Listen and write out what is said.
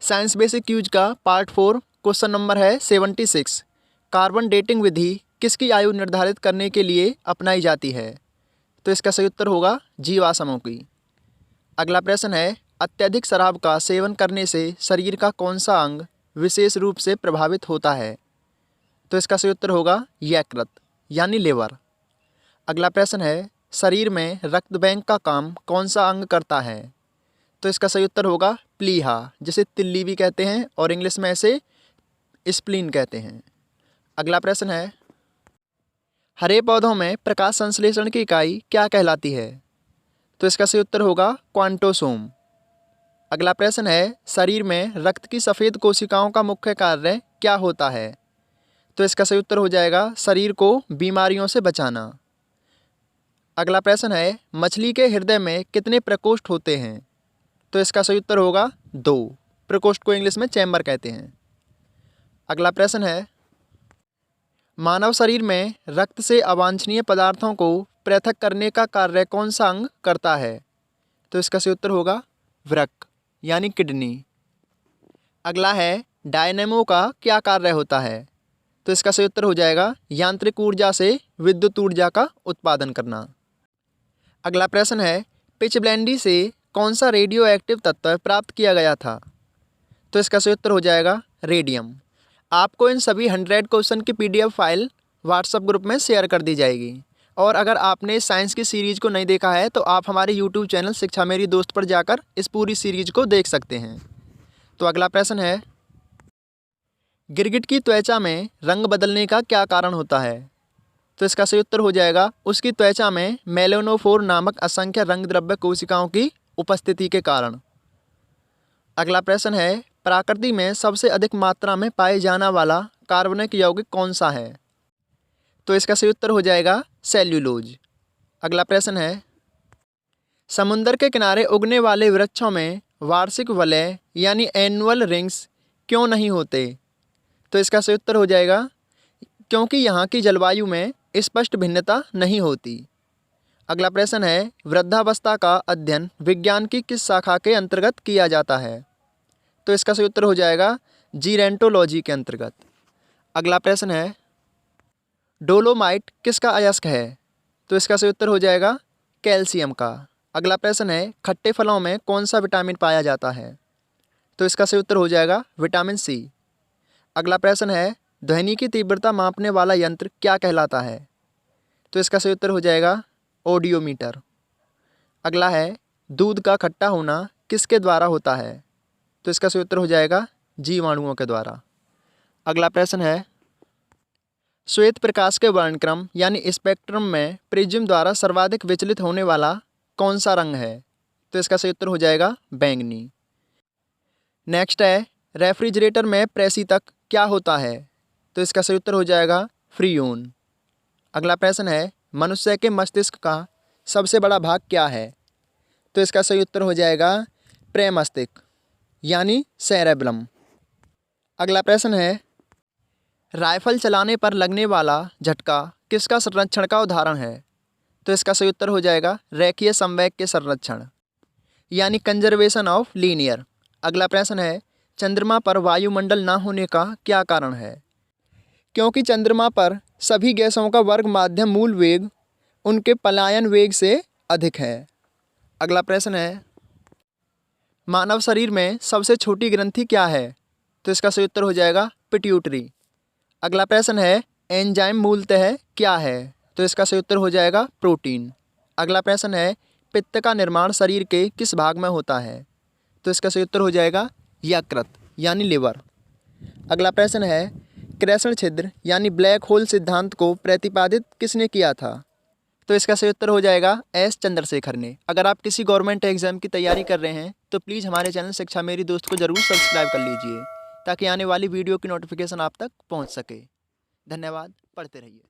Science basic cues का part 4 question number है 76। Carbon dating विधि किसकी आयु निर्धारित करने के लिए अपनाई जाती है? तो इसका सही उत्तर होगा जीवाश्मों की। अगला प्रश्न है, अत्यधिक शराब का सेवन करने से शरीर का कौन सा अंग विशेष रूप से प्रभावित होता है? तो इसका सही उत्तर होगा यकृत यानी लिवर। अगला प्रश्न है, शरीर में रक्त बैंक का काम कौन सा अंग करता है? तो इसका सही उत्तर होगा प्लीहा, जिसे तिल्ली भी कहते हैं और इंग्लिश में इसे स्प्लीन कहते हैं। अगला प्रश्न है, हरे पौधों में प्रकाश संश्लेषण की इकाई क्या कहलाती है? तो इसका सही उत्तर होगा क्वांटोसोम। अगला प्रश्न है, शरीर में रक्त की सफ़ेद कोशिकाओं का मुख्य कार्य क्या होता है? तो इसका सही उत्तर हो जाएगा शरीर को बीमारियों से बचाना। अगला प्रश्न है, मछली के हृदय में कितने प्रकोष्ठ होते हैं? तो इसका सही उत्तर होगा 2। प्रकोष्ठ को इंग्लिश में चैम्बर कहते हैं। अगला प्रश्न है, मानव शरीर में रक्त से अवांछनीय पदार्थों को पृथक करने का कार्य कौन सा अंग करता है? तो इसका सही उत्तर होगा वृक्क यानी किडनी। अगला है, डायनेमो का क्या कार्य होता है? तो इसका सही उत्तर हो जाएगा यांत्रिक ऊर्जा से विद्युत ऊर्जा का उत्पादन करना। अगला प्रश्न है, पिचब्लेंडी से कौन सा रेडियो एक्टिव तत्व प्राप्त किया गया था? तो इसका सही उत्तर हो जाएगा रेडियम। आपको इन सभी 100 क्वेश्चन की PDF फाइल व्हाट्सएप ग्रुप में शेयर कर दी जाएगी। और अगर आपने साइंस की सीरीज़ को नहीं देखा है तो आप हमारे YouTube चैनल शिक्षा मेरी दोस्त पर जाकर इस पूरी सीरीज को देख सकते हैं। तो अगला प्रश्न है, गिरगिट की त्वचा में रंग बदलने का क्या कारण होता है? तो इसका सही उत्तर हो जाएगा उसकी त्वचा में मेलानोफोर नामक असंख्य रंग द्रव्य कोशिकाओं की उपस्थिति के कारण। अगला प्रश्न है, प्रकृति में सबसे अधिक मात्रा में पाए जाने वाला कार्बनिक यौगिक कौन सा है? तो इसका सही उत्तर हो जाएगा सेल्यूलोज। अगला प्रश्न है, समुद्र के किनारे उगने वाले वृक्षों में वार्षिक वलय यानी एनुअल रिंग्स क्यों नहीं होते? तो इसका सही उत्तर हो जाएगा क्योंकि यहाँ की जलवायु में स्पष्ट भिन्नता नहीं होती। अगला प्रश्न है, वृद्धावस्था का अध्ययन विज्ञान की किस शाखा के अंतर्गत किया जाता है? तो इसका सही उत्तर हो जाएगा जीरेंटोलॉजी के अंतर्गत। अगला प्रश्न है, डोलोमाइट किसका अयस्क है? तो इसका सही उत्तर हो जाएगा कैल्शियम का। अगला प्रश्न है, खट्टे फलों में कौन सा विटामिन पाया जाता है? तो इसका सही उत्तर हो जाएगा विटामिन सी। अगला प्रश्न है, ध्वनि की तीव्रता मापने वाला यंत्र क्या कहलाता है? तो इसका सही उत्तर हो जाएगा ऑडियोमीटर। अगला है, दूध का खट्टा होना किसके द्वारा होता है? तो इसका सही उत्तर हो जाएगा जीवाणुओं के द्वारा। अगला प्रश्न है, श्वेत प्रकाश के वर्णक्रम यानी स्पेक्ट्रम में प्रिज्म द्वारा सर्वाधिक विचलित होने वाला कौन सा रंग है? तो इसका सही उत्तर हो जाएगा बैंगनी। नेक्स्ट है, रेफ्रिजरेटर में प्रेषितक क्या होता है? तो इसका सही उत्तर हो जाएगा फ्रीओन। अगला प्रश्न है, मनुष्य के मस्तिष्क का सबसे बड़ा भाग क्या है? तो इसका सही उत्तर हो जाएगा प्रेमस्तिष्क यानी सेरेब्रम। अगला प्रश्न है, राइफल चलाने पर लगने वाला झटका किसका संरक्षण का उदाहरण है? तो इसका सही उत्तर हो जाएगा रेखीय संवेग के संरक्षण यानी कंजर्वेशन ऑफ लीनियर। अगला प्रश्न है, चंद्रमा पर वायुमंडल ना होने का क्या कारण है? क्योंकि चंद्रमा पर सभी गैसों का वर्ग माध्यम मूल वेग उनके पलायन वेग से अधिक है। अगला प्रश्न है, मानव शरीर में सबसे छोटी ग्रंथि क्या है? तो इसका सही उत्तर हो जाएगा पिट्यूटरी। अगला प्रश्न है, एंजाइम मूलतः क्या है? तो इसका सही उत्तर हो जाएगा प्रोटीन। अगला प्रश्न है, पित्त का निर्माण शरीर के किस भाग में होता है? तो इसका सही उत्तर हो जाएगा यकृत यानी लिवर। अगला प्रश्न है, कृष्ण छिद्र यानी ब्लैक होल सिद्धांत को प्रतिपादित किसने किया था? तो इसका सही उत्तर हो जाएगा एस चंद्रशेखर ने। अगर आप किसी गवर्नमेंट एग्जाम की तैयारी कर रहे हैं तो प्लीज़ हमारे चैनल शिक्षा मेरी दोस्त को ज़रूर सब्सक्राइब कर लीजिए ताकि आने वाली वीडियो की नोटिफिकेशन आप तक पहुंच सके। धन्यवाद, पढ़ते रहिए।